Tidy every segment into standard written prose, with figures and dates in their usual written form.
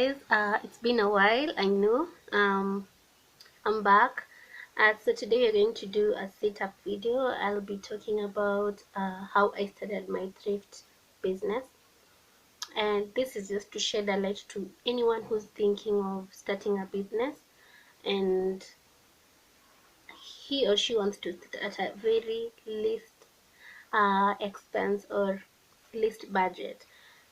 guys, it's been a while, I know. I'm back. So today we're going to do a setup video. I'll be talking about how I started my thrift business, and this is just to shed a light to anyone who's thinking of starting a business and he or she wants to start at a very least expense or least budget.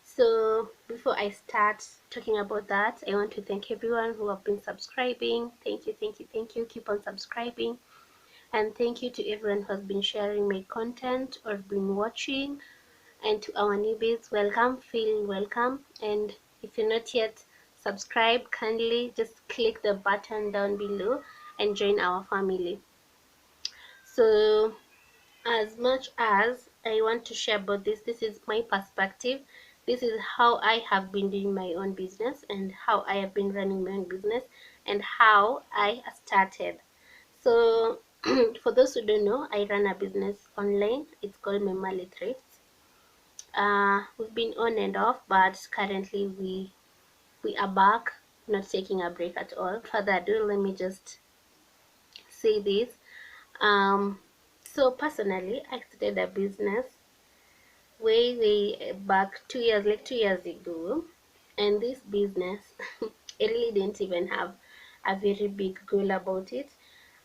So before I start talking about that, I want to thank everyone who have been subscribing. Thank you, thank you, thank you. Keep on subscribing. And thank you to everyone who has been sharing my content or been watching. And to our newbies, welcome, feel welcome. And if you're not yet subscribed, kindly just click the button down below and join our family. So as much as I want to share about this is my perspective. This is how I have been doing my own business and how I have been running my own business and how I started. So for those who don't know, I run a business online. It's called Meeshee Thrifts. We've been on and off, but currently we are back, not taking a break at all. Further ado, let me just say this. So personally, I started a business way back 2 years, like 2 years ago, and this business I really didn't even have a very big goal about it.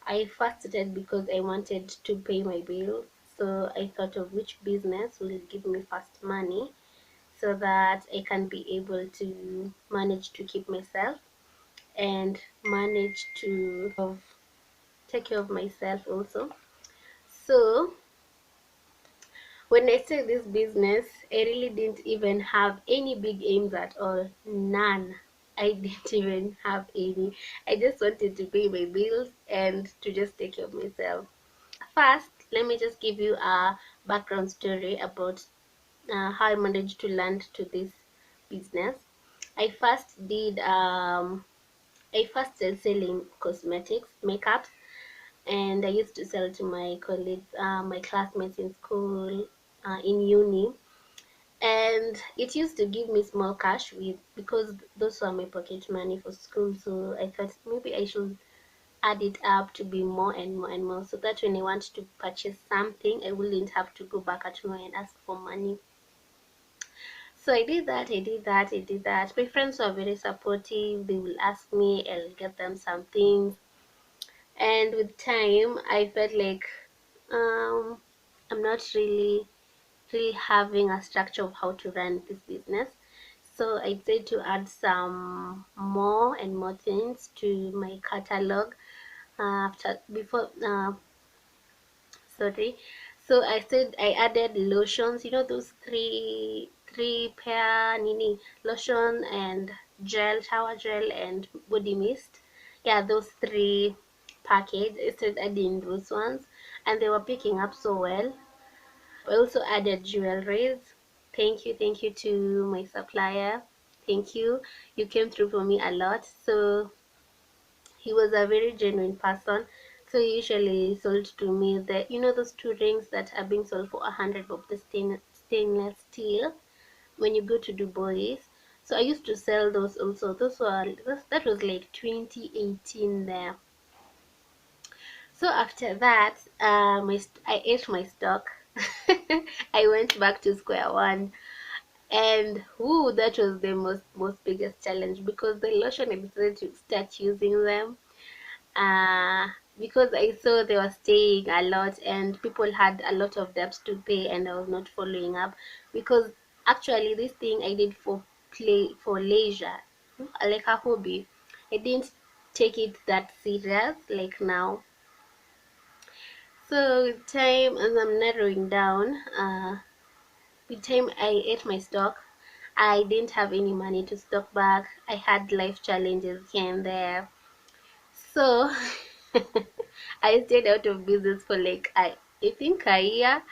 I first started because I wanted to pay my bills, so I thought of which business will give me fast money so that I can be able to manage to keep myself and manage to take care of myself also. So when I started this business, I really didn't even have any big aims at all. None. I didn't even have any. I just wanted to pay my bills and to just take care of myself. First, let me just give you a background story about how I managed to land to this business. I first did I first started selling cosmetics, makeups, and I used to sell to my colleagues, my classmates in school, in uni, and it used to give me small cash with because those were my pocket money for school. So I thought maybe I should add it up to be more and more and more, so that when I want to purchase something, I wouldn't have to go back at home and ask for money. So I did that, I did that. My friends were very supportive. They will ask me, I'll get them some things, and with time I felt like I'm not really having a structure of how to run this business. So I decided to add some more and more things to my catalog. After before sorry, so I said I added lotions, you know, those three pair nini lotion and gel, shower gel and body mist. Yeah, those three package. I started adding those ones and they were picking up so well. I also added jewelries. Thank you to my supplier. Thank you. You came through for me a lot. So he was a very genuine person. So he usually sold to me the, you know, those two rings that are being sold for 100 bob, the stainless steel when you go to Dubai. So I used to sell those also. That was like 2018 there. So after that, I ate my stock. I went back to square one, and that was the most biggest challenge because the lotion I decided to start using them. Because I saw they were staying a lot and people had a lot of debts to pay, and I was not following up because actually this thing I did for leisure, like a hobby. I didn't take it that serious like now. So with time, as I'm narrowing down, with time I ate my stock. I didn't have any money to stock back. I had life challenges here and there. So I stayed out of business for like I think a year,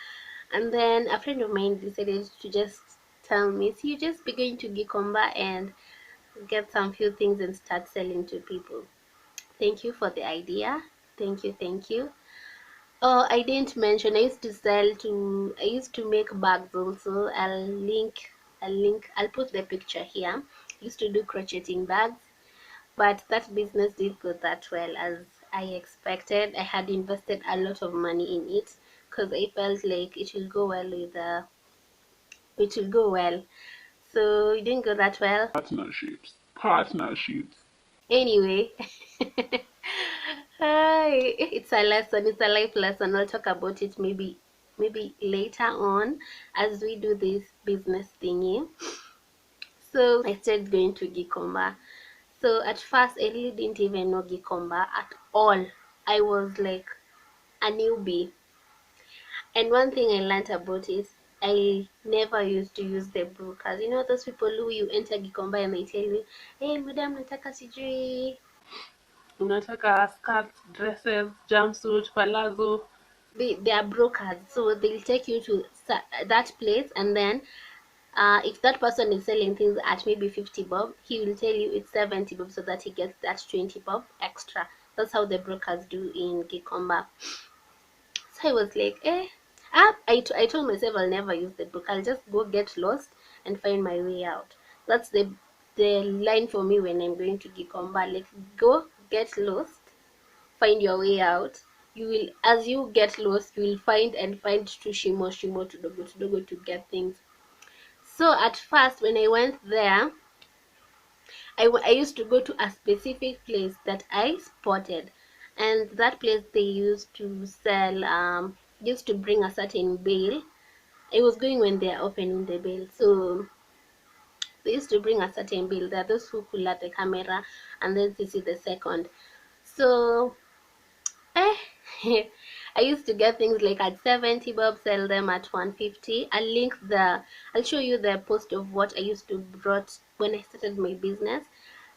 and then a friend of mine decided to just tell me, so you just be going to Gikomba and get some few things and start selling to people. Thank you for the idea. Thank you, thank you. Oh, I didn't mention I used to make bags also. I'll put the picture here. used to do crocheting bags, but that business didn't go that well as I expected. I had invested a lot of money in it because I felt like it will go well with the it will go well. So it didn't go that well. Partnerships. Anyway, hi, it's a lesson. It's a life lesson. I'll talk about it maybe later on as we do this business thingy. So I started going to Gikomba. So at first I really didn't even know Gikomba at all. I was like a newbie. And one thing I learned about it, I never used to use the brokers. You know those people who you enter Gikomba and they tell you, hey madam nataka sijui. Unataka skirts, dresses, jumpsuit, palazzo. They are brokers, so they'll take you to that place, and then if that person is selling things at maybe 50 bob, he will tell you it's 70 bob so that he gets that 20 bob extra. That's how the brokers do in Gikomba. So I was like, I told myself I'll never use the book. I'll just go get lost and find my way out. That's the line for me when I'm going to Gikomba. Like, go get lost, find your way out. You will, as you get lost, you will find to shimo to dogo to get things. So at first when I went there, I used to go to a specific place that I spotted, and that place they used to sell used to bring a certain bale. I was going when they're opening the bale, so they used to bring a certain bale. There are those who pull out the camera and then they see the second. So Eh, I used to get things like at 70 bob, sell them at 150. I'll show you the post of what I used to brought when I started my business.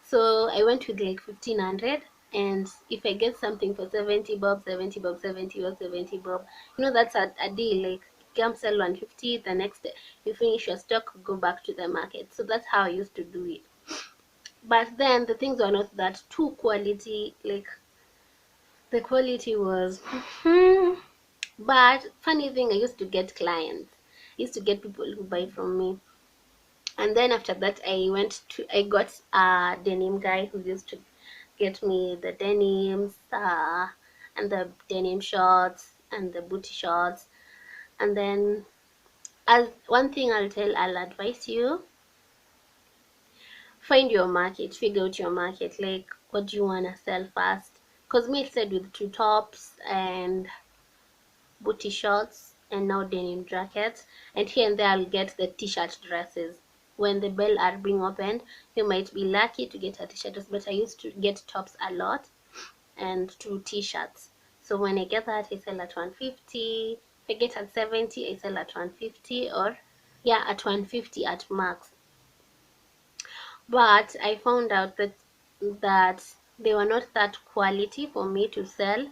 So I went with like 1500, and if I get something for 70 bob, 70 bob, 70 bob, 70 bob, that's a deal. Like, come sell 150, the next day you finish your stock, go back to the market. So that's how I used to do it. But then the things were not that too quality, like the quality was but funny thing, I used to get clients. I used to get people who buy from me. And then after that I got a denim guy who used to get me the denims, and the denim shorts and the booty shorts. And then, as one thing I'll advise you, find your market, figure out your market, like what do you wanna sell first. Because me, it said with two tops and booty shorts and now denim jackets, and here and there I'll get the t-shirt dresses. When the bell are being opened, you might be lucky to get a t-shirt dress, but I used to get tops a lot and two t-shirts. So when I get that, I sell at 150. If I get at 70, I sell at 150, or yeah, at 150 at max. But I found out that they were not that quality for me to sell.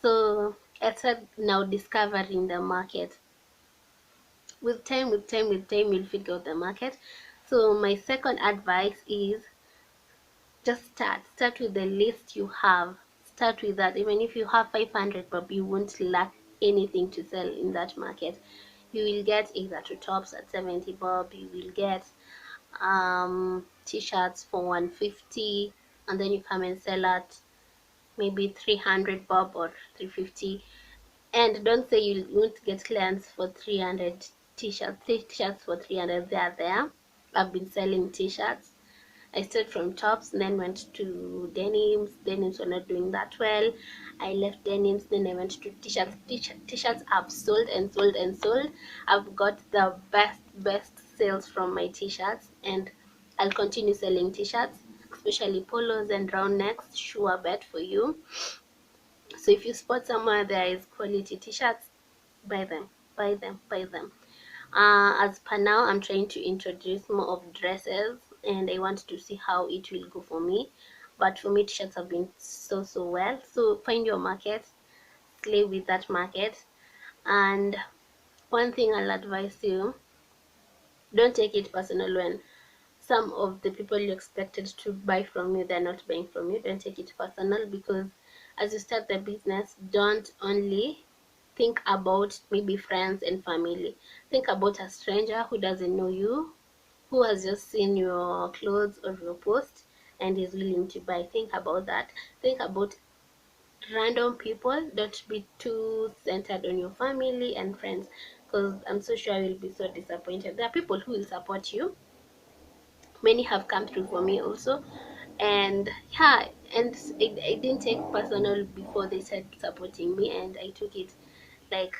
So I started now discovering the market. With time you'll figure out the market. So my second advice is just start with the least you have. Start with that. Even if you have 500 but you won't lack anything to sell in that market. You will get either two tops at 70 bob, you will get t-shirts for 150, and then you come and sell at maybe 300 bob or 350. And don't say you won't get clients for 300 t-shirts. T-shirts for 300, they are there. I've been selling t-shirts. I started from tops, then went to denims. Denims were not doing that well. I left denims, then I went to t-shirts. T-shirts I've sold and sold and sold. I've got the best sales from my t-shirts, and I'll continue selling t-shirts, especially polos and round necks. Sure bet for you. So if you spot somewhere there is quality t-shirts, buy them, buy them. As per now, I'm trying to introduce more of dresses, and I want to see how it will go for me. But for me, t-shirts have been so well. So find your market, slay with that market. And one thing I'll advise you, don't take it personal when some of the people you expected to buy from you, they're not buying from you. Don't take it personal, because as you start the business, don't only think about maybe friends and family. Think about a stranger who doesn't know you, who has just seen your clothes or your post and is willing to buy. Think about that. Think about random people. Don't be too centered on your family and friends, because I'm so sure you'll be so disappointed. There are people who will support you. Many have come through for me also, and yeah, and I didn't take personal before they said supporting me, and I took it like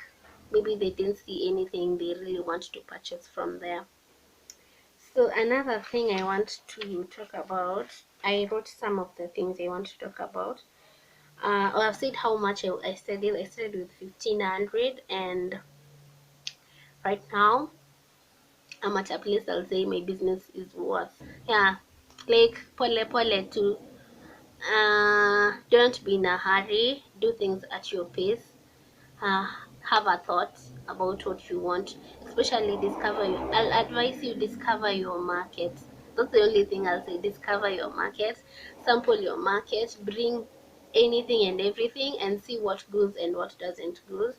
maybe they didn't see anything they really want to purchase from there. So another thing I want to talk about, I wrote some of the things I want to talk about. I've said how much I studied. I started with 1500, and right now I'm at a place I'll say my business is worth. Yeah, like pole pole too. Don't be in a hurry. Do things at your pace. uh, have a thought about what you want, especially discover your, I'll advise you discover your market. That's the only thing I'll say. Discover your market, sample your market, bring anything and everything and see what goes and what doesn't go.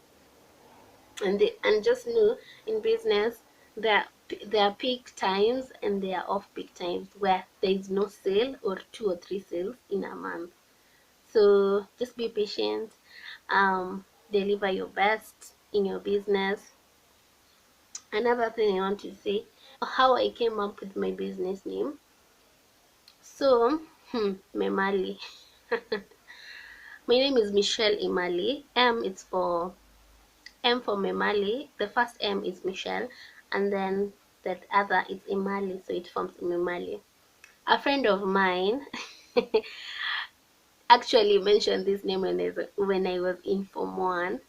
And just know, in business there are peak times and there are off peak times where there is no sale or 2 or 3 sales in a month. So just be patient, deliver your best in your business. Another thing I want to say, how I came up with my business name. So, Memali. My name is Michelle Imali. M for Memali. The first M is Michelle, and then that other is Imali, so it forms Memali. A friend of mine actually mentioned this name when I was in Form 1,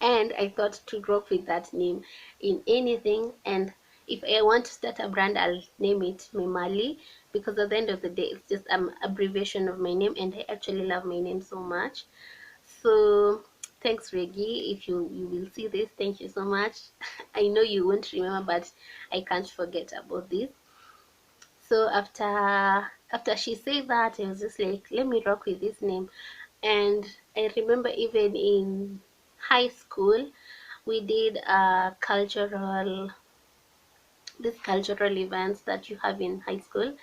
and I thought to rock with that name in anything. And if I want to start a brand, I'll name it Memali, because at the end of the day it's just an abbreviation of my name, and I actually love my name so much. So thanks, Reggie. If you will see this, thank you so much. I know you won't remember, but I can't forget about this. So after she said that, I was just like, let me rock with this name. And I remember even in high school we did a cultural events that you have in high school,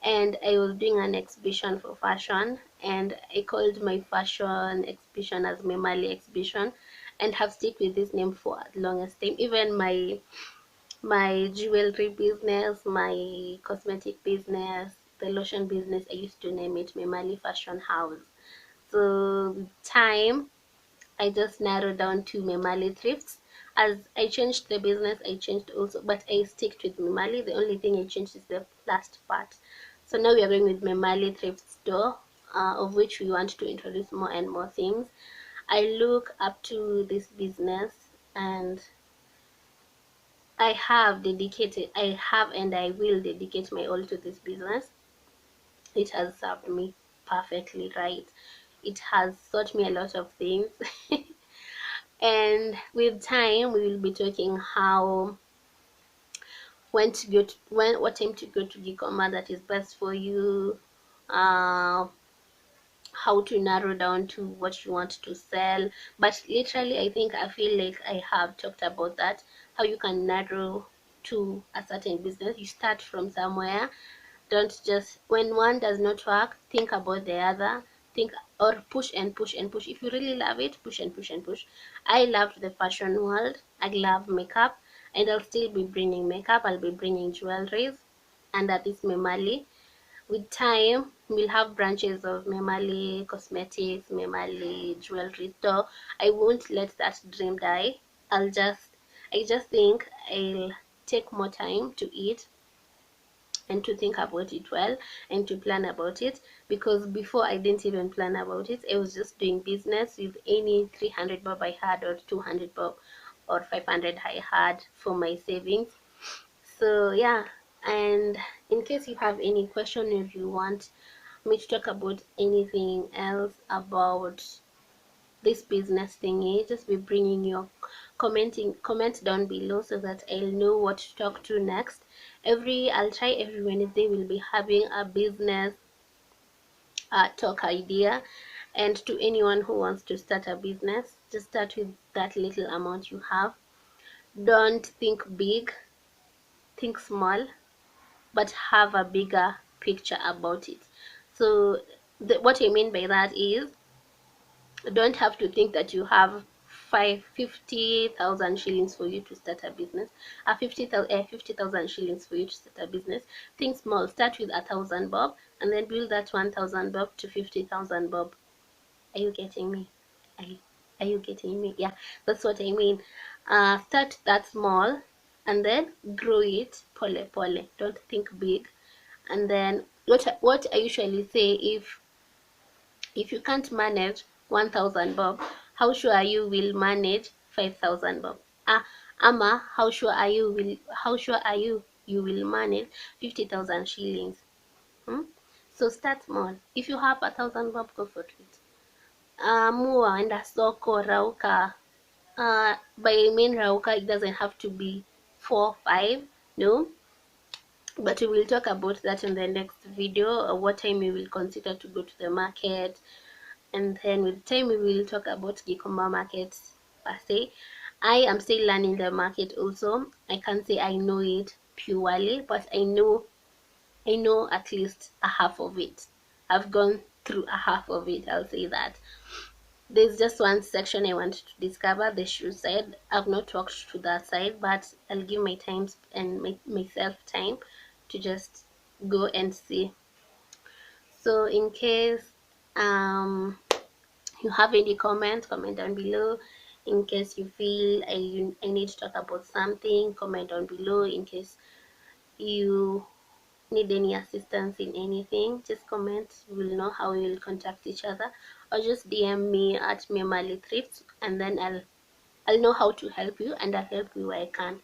and I was doing an exhibition for fashion, and I called my fashion exhibition as Memali exhibition, and have stick with this name for the longest time. Even my jewelry business, my cosmetic business, the lotion business, I used to name it Memali Fashion House. So with time I just narrowed down to Memali Thrifts. As I changed the business, I changed also, but I stick with Memali. The only thing I changed is the last part. So now we are going with Memali Thrift Store, of which we want to introduce more and more things. I look up to this business, and I have and I will dedicate my all to this business. It has served me perfectly right. It has taught me a lot of things. And with time we will be talking how when to go to when what time to go to e-commerce that is best for you, uh how to narrow down to what you want to sell. But literally I think I feel like I have talked about that, how you can narrow to a certain business. You start from somewhere. Don't just, when one does not work, think about the other. Think, or push and push and push. If you really love it, push and push and push. I loved the fashion world. I love makeup, and I'll still be bringing makeup. I'll be bringing jewelries under this Memali. With time we'll have branches of Memali cosmetics, Memali jewelry store. I won't let that dream die. I just think I'll take more time to eat and to think about it well and to plan about it, because before I didn't even plan about it. I was just doing business with any 300 bob I had, or 200 bob or 500 I had for my savings. So yeah, and in case you have any question, if you want me to talk about anything else about this business thingy, just be bringing your comment down below so that I'll know what to talk to next. I'll try every Wednesday we'll be having a business talk idea. And to anyone who wants to start a business, just start with that little amount you have. Don't think big, think small but have a bigger picture about it. So what I mean by that is, you don't have to think that you have 50,000 shillings for you to start a business, 50,000 shillings for you to start a business. Think small. Start with 1,000 bob, and then build that 1,000 bob to 50,000 bob. Are you getting me? Are you, are you getting me? Yeah, that's what I mean. Start that small, and then grow it pole pole. Don't think big. And then what I usually say, if you can't manage 1,000 bob, how sure you will manage 5,000 bob? Ama, how sure are you will manage 50,000 shillings? Hmm? So start small. If you have 1,000 bob, go for it. Mua enda soko rauka. By I mean rauka, it doesn't have to be 4 5, no, but we will talk about that in the next video, what time we will consider to go to the market. And then with time we will talk about Gikomba markets per se. I am still learning the market also. I can't say I know it purely, but I know at least a half of it. I've gone through a half of it, I'll say that. There's just one section I want to discover, the shoe side. I've not walked to that side, but I'll give my time and myself time to just go and see. So in case you have any comment down below. In case you feel I need to talk about something, comment down below. In case you need any assistance in anything, just comment. We'll know how we will contact each other, or just DM me at Memali Thrift, and then I'll know how to help you, and I'll help you where I can.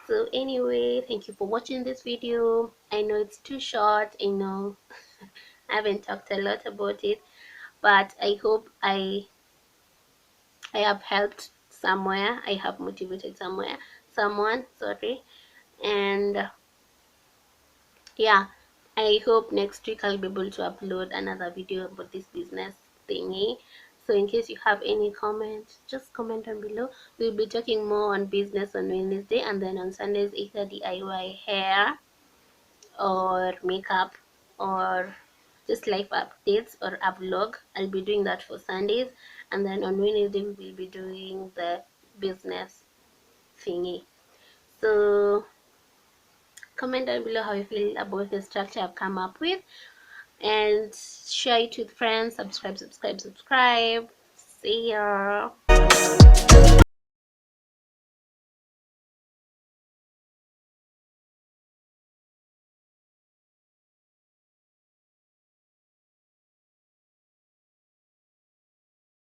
So anyway, thank you for watching this video. I know it's too short, I know. I haven't talked a lot about it, but I hope I have helped somewhere. I have motivated someone, sorry. And yeah, I hope next week I'll be able to upload another video about this business thingy. So in case you have any comments, just comment down below. We'll be talking more on business on Wednesday, and then on Sundays either DIY hair or makeup, or just life updates or a vlog. I'll be doing that for Sundays, and then on Wednesday we will be doing the business thingy. So comment down below how you feel about the structure I've come up with, and share it with friends. Subscribe. See ya.